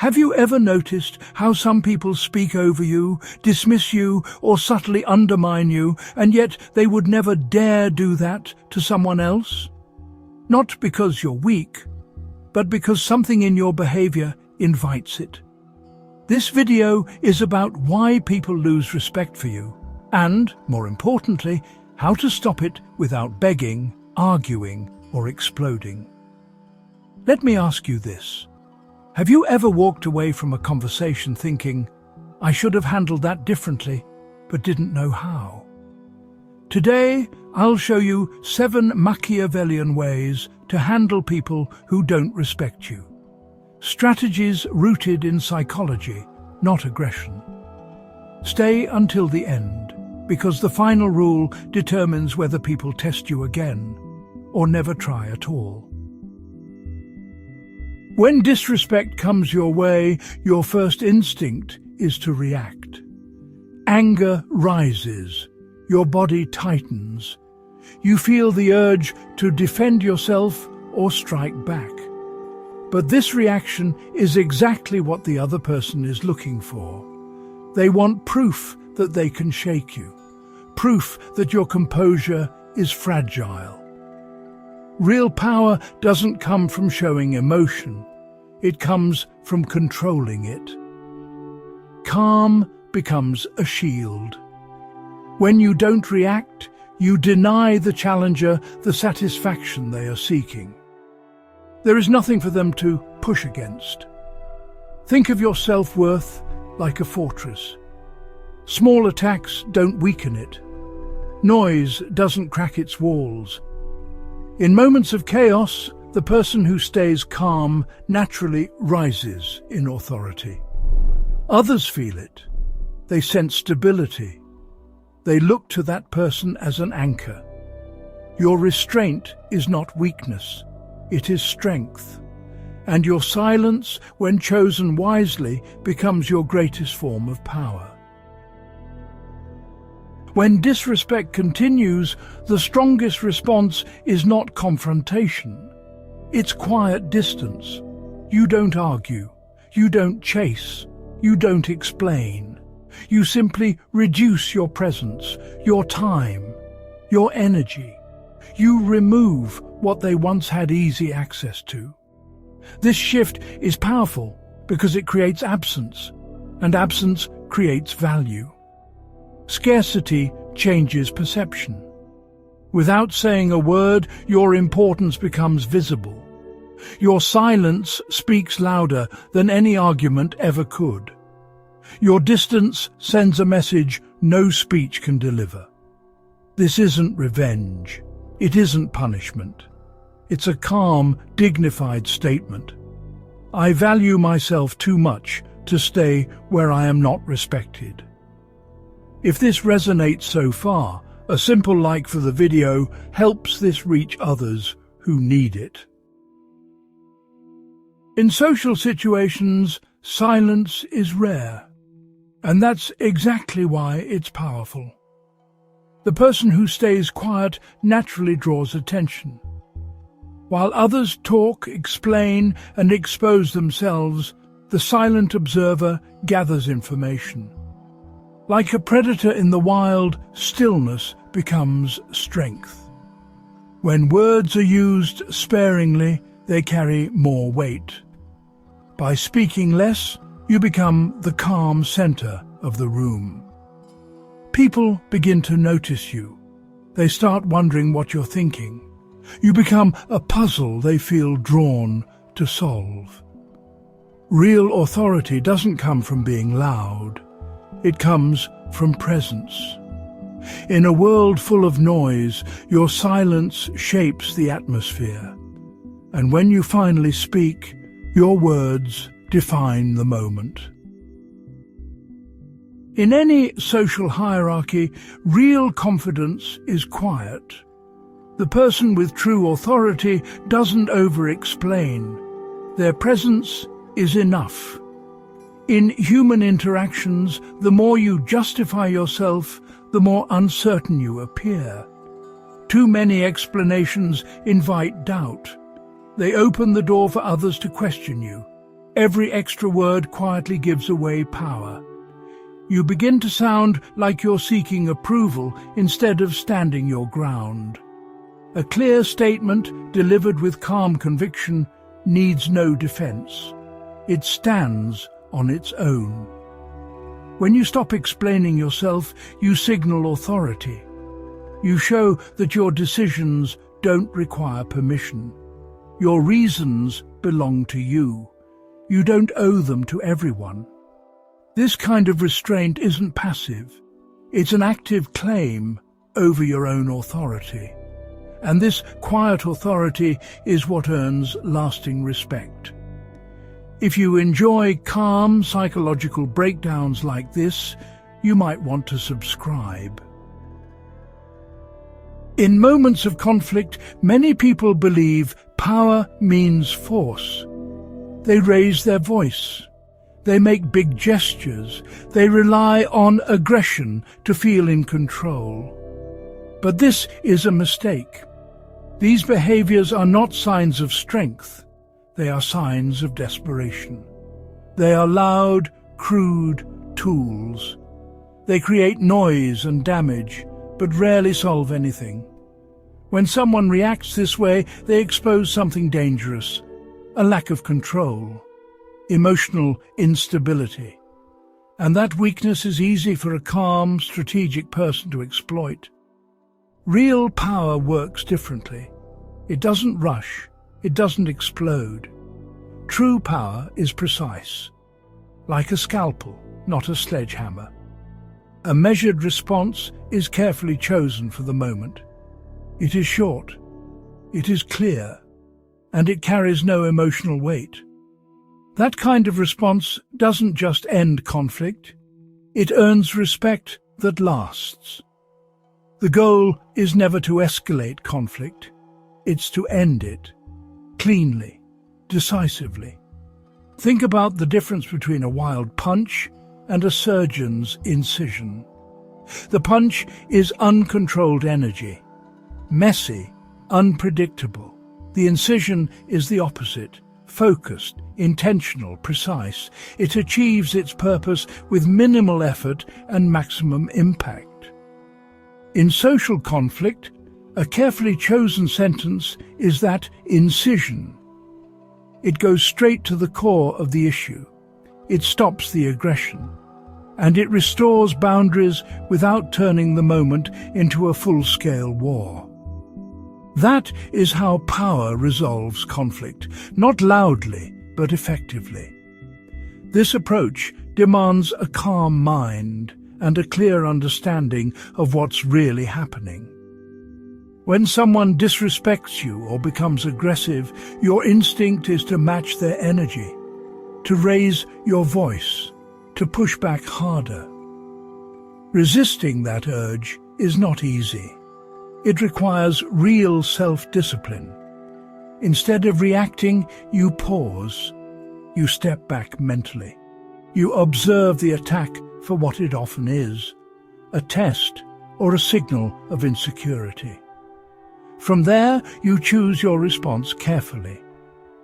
Have you ever noticed how some people speak over you, dismiss you, or subtly undermine you, and yet they would never dare do that to someone else? Not because you're weak, but because something in your behavior invites it. This video is about why people lose respect for you, and, more importantly, how to stop it without begging, arguing, or exploding. Let me ask you this. Have you ever walked away from a conversation thinking, I should have handled that differently, but didn't know how? Today, I'll show you 7 Machiavellian ways to handle people who don't respect you. Strategies rooted in psychology, not aggression. Stay until the end, because the final rule determines whether people test you again, or never try at all. When disrespect comes your way, your first instinct is to react. Anger rises, your body tightens. You feel the urge to defend yourself or strike back. But this reaction is exactly what the other person is looking for. They want proof that they can shake you, proof that your composure is fragile. Real power doesn't come from showing emotion. It comes from controlling it. Calm becomes a shield. When you don't react, you deny the challenger the satisfaction they are seeking. There is nothing for them to push against. Think of your self-worth like a fortress. Small attacks don't weaken it. Noise doesn't crack its walls. In moments of chaos, the person who stays calm naturally rises in authority. Others feel it. They sense stability. They look to that person as an anchor. Your restraint is not weakness, it is strength. And your silence, when chosen wisely, becomes your greatest form of power. When disrespect continues, the strongest response is not confrontation. It's quiet distance. You don't argue. You don't chase. You don't explain. You simply reduce your presence, your time, your energy. You remove what they once had easy access to. This shift is powerful because it creates absence, and absence creates value. Scarcity changes perception. Without saying a word, your importance becomes visible. Your silence speaks louder than any argument ever could. Your distance sends a message no speech can deliver. This isn't revenge. It isn't punishment. It's a calm, dignified statement. I value myself too much to stay where I am not respected. If this resonates so far, a simple like for the video helps this reach others who need it. In social situations, silence is rare, and that's exactly why it's powerful. The person who stays quiet naturally draws attention. While others talk, explain, and expose themselves, the silent observer gathers information. Like a predator in the wild, stillness becomes strength. When words are used sparingly, they carry more weight. By speaking less, you become the calm center of the room. People begin to notice you. They start wondering what you're thinking. You become a puzzle they feel drawn to solve. Real authority doesn't come from being loud. It comes from presence. In a world full of noise, your silence shapes the atmosphere. And when you finally speak, your words define the moment. In any social hierarchy, real confidence is quiet. The person with true authority doesn't over-explain. Their presence is enough. In human interactions, the more you justify yourself, the more uncertain you appear. Too many explanations invite doubt. They open the door for others to question you. Every extra word quietly gives away power. You begin to sound like you're seeking approval instead of standing your ground. A clear statement delivered with calm conviction needs no defense. It stands on its own. When you stop explaining yourself, you signal authority. You show that your decisions don't require permission. Your reasons belong to you. You don't owe them to everyone. This kind of restraint isn't passive. It's an active claim over your own authority. And this quiet authority is what earns lasting respect. If you enjoy calm psychological breakdowns like this, you might want to subscribe. In moments of conflict, many people believe power means force. They raise their voice. They make big gestures. They rely on aggression to feel in control. But this is a mistake. These behaviors are not signs of strength. They are signs of desperation. They are loud, crude tools. They create noise and damage, but rarely solve anything. When someone reacts this way, they expose something dangerous, a lack of control, emotional instability. And that weakness is easy for a calm, strategic person to exploit. Real power works differently. It doesn't rush. It doesn't explode. True power is precise, like a scalpel, not a sledgehammer. A measured response is carefully chosen for the moment. It is short, it is clear, and it carries no emotional weight. That kind of response doesn't just end conflict, it earns respect that lasts. The goal is never to escalate conflict, it's to end it, cleanly, decisively. Think about the difference between a wild punch and a surgeon's incision. The punch is uncontrolled energy, messy, unpredictable. The incision is the opposite, focused, intentional, precise. It achieves its purpose with minimal effort and maximum impact. In social conflict, a carefully chosen sentence is that incision. It goes straight to the core of the issue. It stops the aggression, and it restores boundaries without turning the moment into a full-scale war. That is how power resolves conflict, not loudly, but effectively. This approach demands a calm mind and a clear understanding of what's really happening. When someone disrespects you or becomes aggressive, your instinct is to match their energy, to raise your voice, to push back harder. Resisting that urge is not easy. It requires real self-discipline. Instead of reacting, you pause. You step back mentally. You observe the attack for what it often is, a test or a signal of insecurity. From there, you choose your response carefully,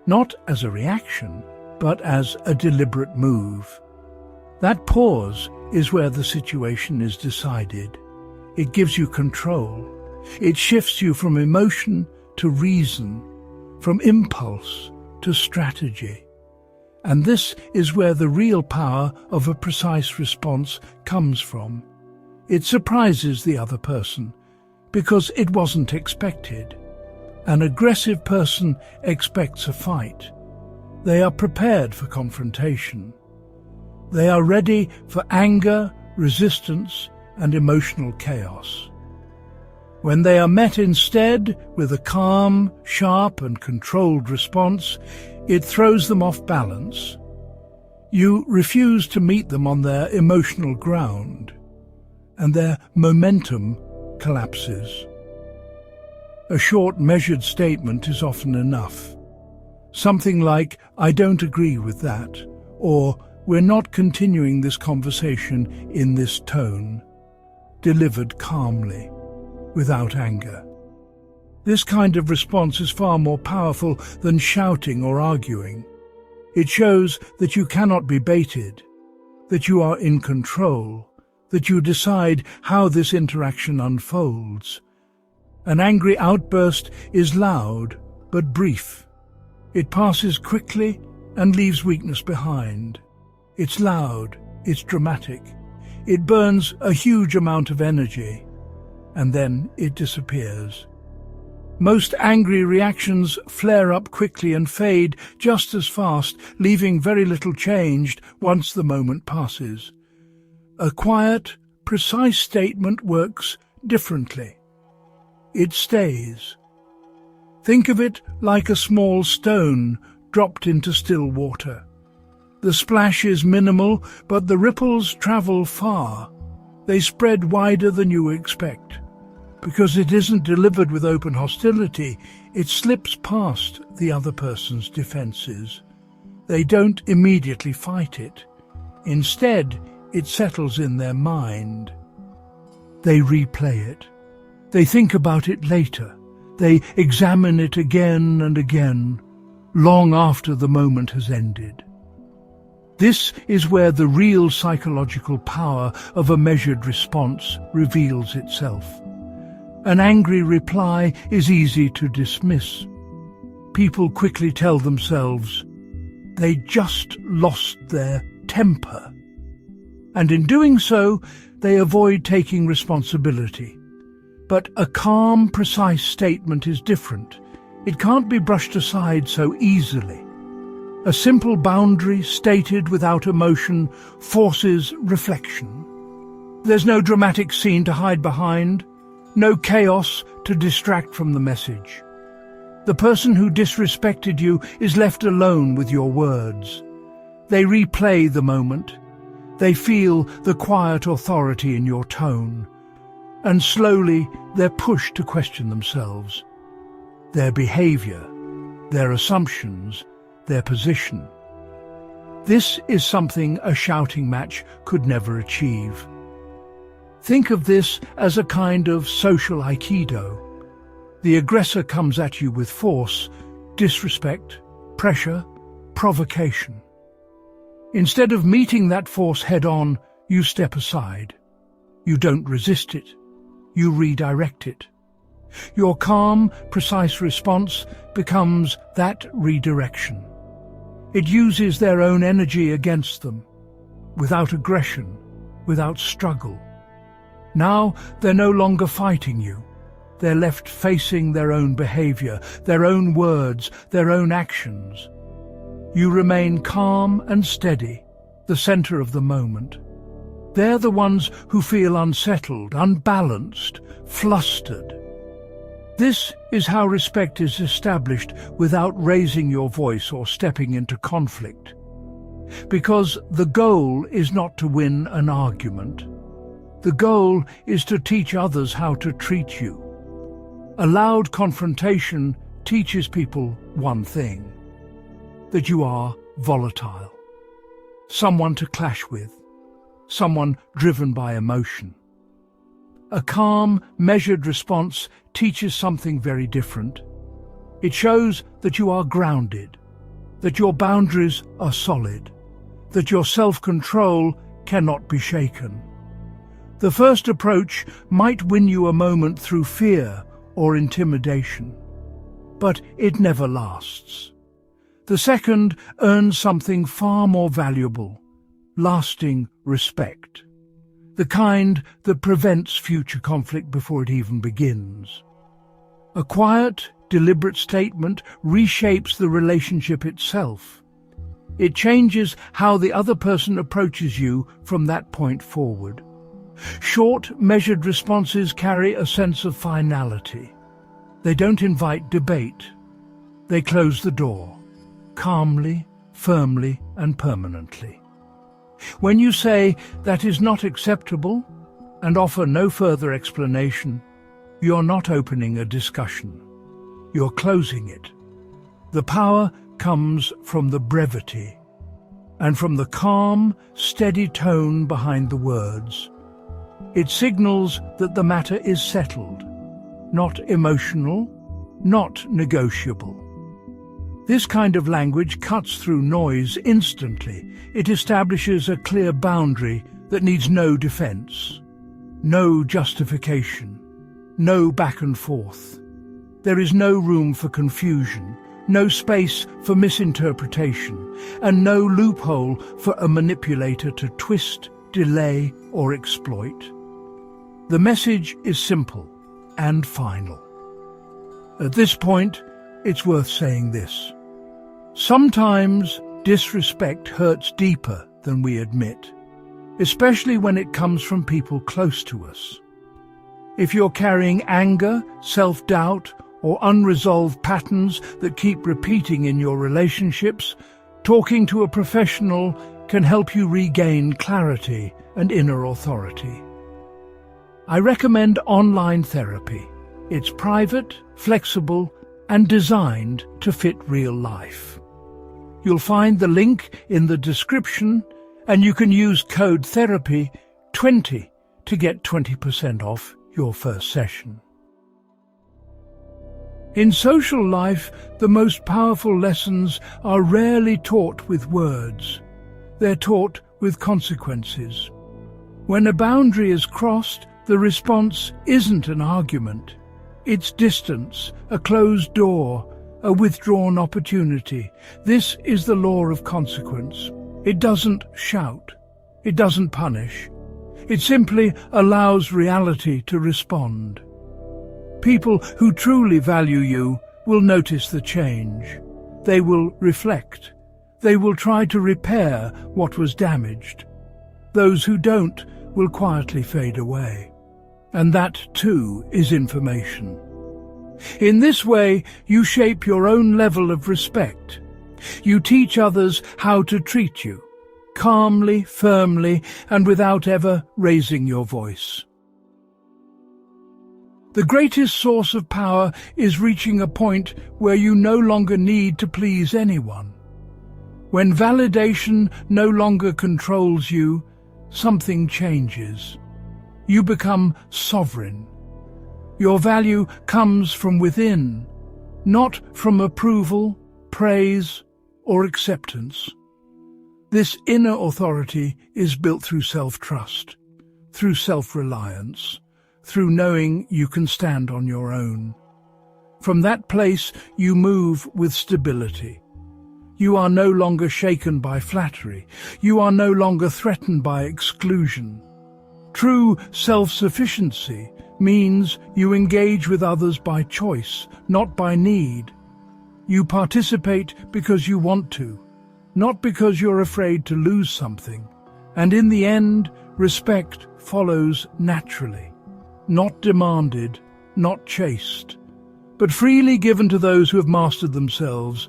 not as a reaction, but as a deliberate move. That pause is where the situation is decided. It gives you control. It shifts you from emotion to reason, from impulse to strategy. And this is where the real power of a precise response comes from. It surprises the other person, because it wasn't expected. An aggressive person expects a fight. They are prepared for confrontation. They are ready for anger, resistance, and emotional chaos. When they are met instead with a calm, sharp, and controlled response, it throws them off balance. You refuse to meet them on their emotional ground, and their momentum collapses. A short, measured statement is often enough. Something like, "I don't agree with that," or "We're not continuing this conversation in this tone," delivered calmly, without anger. This kind of response is far more powerful than shouting or arguing. It shows that you cannot be baited, that you are in control, that you decide how this interaction unfolds. An angry outburst is loud but brief. It passes quickly and leaves weakness behind. It's loud, it's dramatic. It burns a huge amount of energy, and then it disappears. Most angry reactions flare up quickly and fade just as fast, leaving very little changed once the moment passes. A quiet, precise statement works differently. It stays. Think of it like a small stone dropped into still water. The splash is minimal, but the ripples travel far. They spread wider than you expect. Because it isn't delivered with open hostility, it slips past the other person's defenses. They don't immediately fight it. Instead, it settles in their mind. They replay it. They think about it later. They examine it again and again, long after the moment has ended. This is where the real psychological power of a measured response reveals itself. An angry reply is easy to dismiss. People quickly tell themselves, they just lost their temper. And in doing so, they avoid taking responsibility. But a calm, precise statement is different. It can't be brushed aside so easily. A simple boundary stated without emotion forces reflection. There's no dramatic scene to hide behind, no chaos to distract from the message. The person who disrespected you is left alone with your words. They replay the moment. They feel the quiet authority in your tone. And slowly they're pushed to question themselves, their behavior, their assumptions, their position. This is something a shouting match could never achieve. Think of this as a kind of social aikido. The aggressor comes at you with force, disrespect, pressure, provocation. Instead of meeting that force head-on, you step aside. You don't resist it. You redirect it. Your calm, precise response becomes that redirection. It uses their own energy against them, without aggression, without struggle. Now they're no longer fighting you. They're left facing their own behavior, their own words, their own actions. You remain calm and steady, the center of the moment. They're the ones who feel unsettled, unbalanced, flustered. This is how respect is established without raising your voice or stepping into conflict. Because the goal is not to win an argument. The goal is to teach others how to treat you. A loud confrontation teaches people one thing: that you are volatile, someone to clash with, someone driven by emotion. A calm, measured response teaches something very different. It shows that you are grounded, that your boundaries are solid, that your self-control cannot be shaken. The first approach might win you a moment through fear or intimidation, but it never lasts. The second earns something far more valuable: lasting respect. The kind that prevents future conflict before it even begins. A quiet, deliberate statement reshapes the relationship itself. It changes how the other person approaches you from that point forward. Short, measured responses carry a sense of finality. They don't invite debate. They close the door, calmly, firmly, and permanently. When you say, "That is not acceptable," and offer no further explanation, you're not opening a discussion. You're closing it. The power comes from the brevity, and from the calm, steady tone behind the words. It signals that the matter is settled, not emotional, not negotiable. This kind of language cuts through noise instantly. It establishes a clear boundary that needs no defense, no justification, no back and forth. There is no room for confusion, no space for misinterpretation, and no loophole for a manipulator to twist, delay, or exploit. The message is simple and final. At this point, it's worth saying this. Sometimes disrespect hurts deeper than we admit, especially when it comes from people close to us. If you're carrying anger, self-doubt, or unresolved patterns that keep repeating in your relationships, talking to a professional can help you regain clarity and inner authority. I recommend online therapy. It's private, flexible, and designed to fit real life. You'll find the link in the description, and you can use code THERAPY20 to get 20% off your first session. In social life, the most powerful lessons are rarely taught with words. They're taught with consequences. When a boundary is crossed, the response isn't an argument. It's distance, a closed door, a withdrawn opportunity. This is the law of consequence. It doesn't shout. It doesn't punish. It simply allows reality to respond. People who truly value you will notice the change. They will reflect. They will try to repair what was damaged. Those who don't will quietly fade away. And that, too, is information. In this way, you shape your own level of respect. You teach others how to treat you, calmly, firmly, and without ever raising your voice. The greatest source of power is reaching a point where you no longer need to please anyone. When validation no longer controls you, something changes. You become sovereign. Your value comes from within, not from approval, praise, or acceptance. This inner authority is built through self-trust, through self-reliance, through knowing you can stand on your own. From that place, you move with stability. You are no longer shaken by flattery. You are no longer threatened by exclusion. True self-sufficiency means you engage with others by choice, not by need. You participate because you want to, not because you're afraid to lose something. And in the end, respect follows naturally, not demanded, not chased, but freely given to those who have mastered themselves.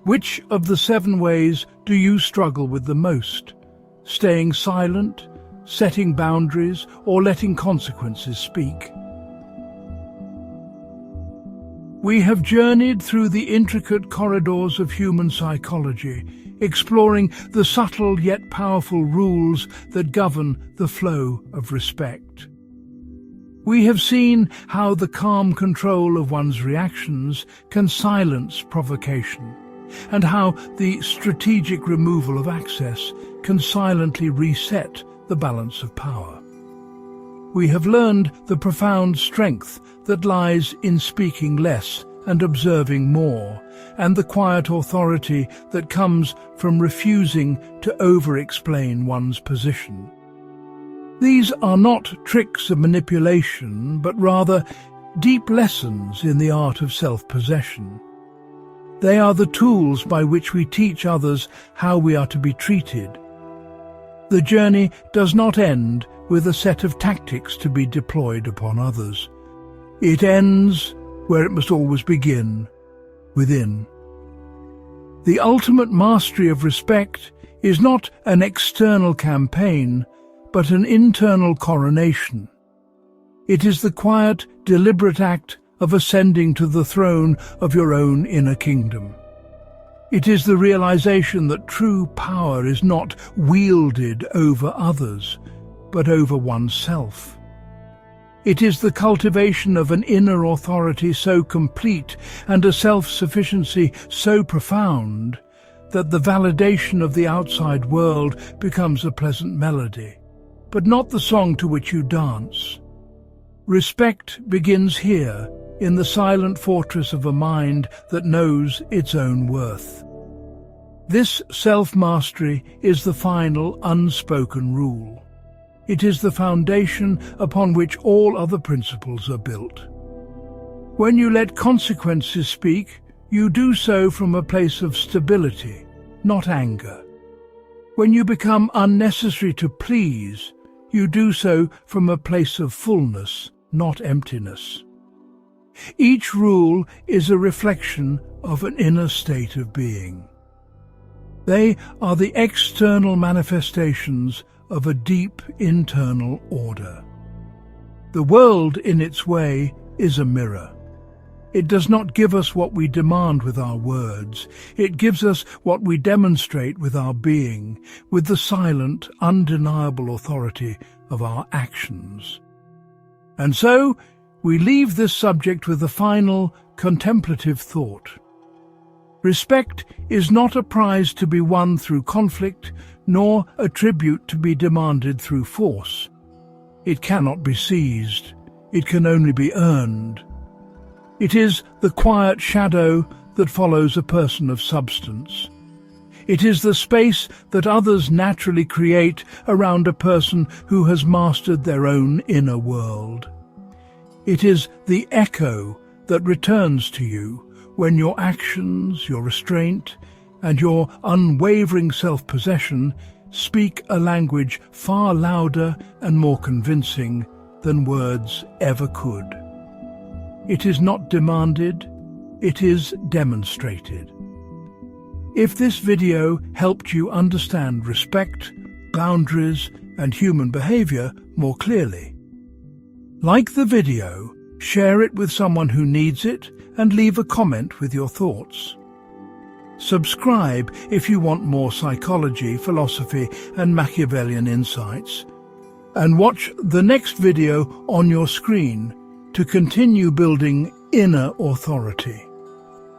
Which of the 7 ways do you struggle with the most? Staying silent, setting boundaries, or letting consequences speak? We have journeyed through the intricate corridors of human psychology, exploring the subtle yet powerful rules that govern the flow of respect. We have seen how the calm control of one's reactions can silence provocation, and how the strategic removal of access can silently reset the balance of power. We have learned the profound strength that lies in speaking less and observing more, and the quiet authority that comes from refusing to over-explain one's position. These are not tricks of manipulation, but rather deep lessons in the art of self-possession. They are the tools by which we teach others how we are to be treated. The journey does not end with a set of tactics to be deployed upon others. It ends where it must always begin, within. The ultimate mastery of respect is not an external campaign, but an internal coronation. It is the quiet, deliberate act of ascending to the throne of your own inner kingdom. It is the realization that true power is not wielded over others, but over oneself. It is the cultivation of an inner authority so complete and a self-sufficiency so profound that the validation of the outside world becomes a pleasant melody, but not the song to which you dance. Respect begins here, in the silent fortress of a mind that knows its own worth. This self-mastery is the final unspoken rule. It is the foundation upon which all other principles are built. When you let consequences speak, you do so from a place of stability, not anger. When you become unnecessary to please, you do so from a place of fullness, not emptiness. Each rule is a reflection of an inner state of being. They are the external manifestations of a deep internal order. The world, in its way, is a mirror. It does not give us what we demand with our words. It gives us what we demonstrate with our being, with the silent, undeniable authority of our actions. And so, we leave this subject with a final, contemplative thought. Respect is not a prize to be won through conflict, nor a tribute to be demanded through force. It cannot be seized. It can only be earned. It is the quiet shadow that follows a person of substance. It is the space that others naturally create around a person who has mastered their own inner world. It is the echo that returns to you when your actions, your restraint, and your unwavering self-possession speak a language far louder and more convincing than words ever could. It is not demanded, it is demonstrated. If this video helped you understand respect, boundaries, and human behavior more clearly, like the video, share it with someone who needs it, and leave a comment with your thoughts. Subscribe if you want more psychology, philosophy, and Machiavellian insights, and watch the next video on your screen to continue building inner authority.